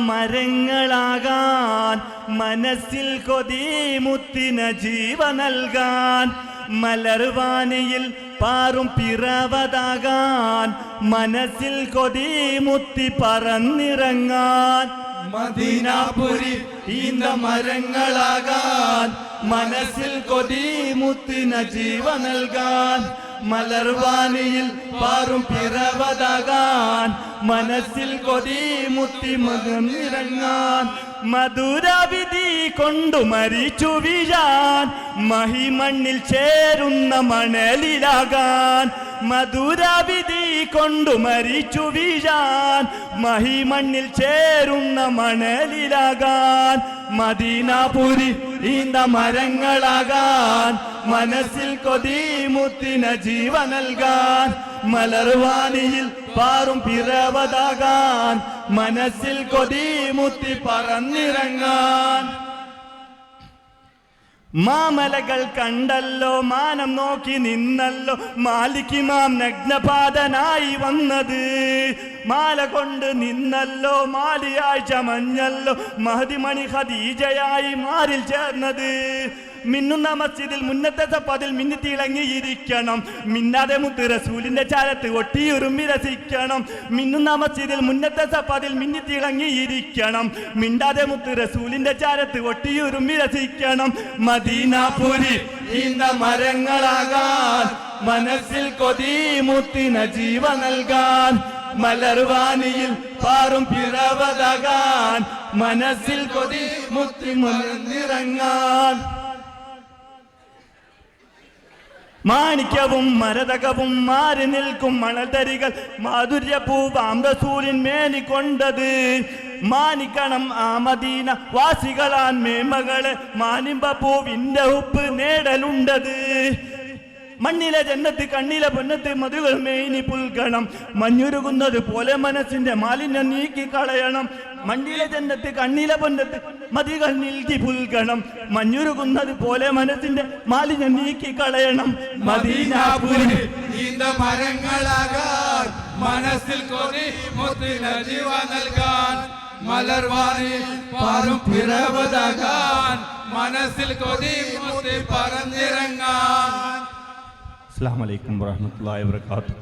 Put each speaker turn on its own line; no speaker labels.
മരങ്ങളാകാൻ, മനസ്സിൽ കൊതിമുത്തിന ജീവ നൽകാൻ, മലർവാനിയിൽ പാറും പിറവതാകാൻ, മനസ്സിൽ കൊതിമുത്തി പറന്നിറങ്ങാൻ. മദീനാപുരി ഈന്ത മരങ്ങളാകാൻ, മനസ്സിൽ കൊതിമുത്തിന ജീവ നൽകാൻ, മലർവാനിയിൽ പാറും പിറവതാകാൻ, മനസ്സിൽ കൊതിമുത്തി മകന്നിറങ്ങാൻ. മധുരവിധി കൊണ്ടു മരിച്ചു വീഴാൻ, മഹിമണ്ണിൽ ചേരുന്ന മണലിലാകാൻ. മധുരവിധി കൊണ്ടു മരിച്ചു വീഴാൻ, മഹിമണ്ണിൽ ചേരുന്ന മണലിലാകാൻ. മദീനാപുരി ഈന്ത മരങ്ങളാകാൻ, മനസ്സിൽ കൊതിമുത്തിന ജീവ നൽകാൻ, മലർവാനിയിൽ പാറും പിറവതാകാൻ, മനസ്സിൽ കൊതിമുത്തി പറന്നിറങ്ങാൻ. മാമലകൾ കണ്ടല്ലോ, മാനം നോക്കി നിന്നല്ലോ, മാലിക്കിമാം നഗ്നപാതനായി വന്നത്. മാല കൊണ്ട് നിന്നല്ലോ, മാലിയായി ചമഞ്ഞല്ലോ, മഹദിമണി ഖദീജയായി മാറിൽ ചേർന്നത്. മിന്നുന്ന മസ്ജിദിൽ മുന്നത്തെ സപ്പതിൽ മിന്നി തിളങ്ങിയിരിക്കണം, മിന്നാതെ മുത്ത് റസൂലിന്റെ ചാരത്ത് ഒട്ടിയുറുമ്പി രസിക്കണം. മിന്നുന്ന മസ്ജിദിൽ മുന്നത്തെ സപ്പതിൽ മിന്നി തിളങ്ങിയിരിക്കണം, മിണ്ടാതെ മുത്ത് റസൂലിന്റെ ചാരത്ത് ഒട്ടിയുറുമ്പി രസിക്കണം. മദീനാപുരി ഈന്ത മരങ്ങളാകാൻ, മനസ്സിൽ കൊതിമുത്തിന ജീവ നൽകാൻ, മലർവാനിയിൽ പാറും പിറവതാകാൻ, മനസ്സിൽ കൊതിമുത്തി മലർന്നിറങ്ങാൻ. മാണിക്യവും മരതകവും മാറി നിൽക്കും മണൽതരികൾ, മാധുര്യപൂവാം റസൂലിൻ മേനി കൊണ്ടത്. മാനിക്കണം ആ മദീന വാസികളാൻ മേമകള്, മാനിമ്പ പൂവിന്റെ ഉപ്പ് നേടലുണ്ടത്. മണ്ണിലെ ജന്നത്ത് കണ്ണിലെ പൊന്നത്ത് മധുകൾ മേനി പുൽക്കണം, മഞ്ഞുരുകുന്നത് പോലെ മനസ്സിന്റെ മാലിന്യം നീക്കി കളയണം. മണ്ണിലെ ജന്നത്ത് കണ്ണിലെ പൊന്നത്ത് മതികൾ നീക്കി പുൽക്കണം, മഞ്ഞുരുകുന്നത് പോലെ മനസ്സിന്റെ മാലിന്യം നീക്കി കളയണം. മദീനാപുരി
ഈന്ത മരങ്ങളാകാൻ, മനസ്സിൽ കൊതിമുത്തിന ജീവ നൽകാൻ, മലർവാനിയിൽ പാറും പിറവതാകാൻ, മനസ്സിൽ കൊതിമുത്തി പറന്നിറങ്ങാൻ.
അസ്സലാമു അലൈക്കും വറഹ്മത്തുള്ളാഹി വബറകാതുഹു.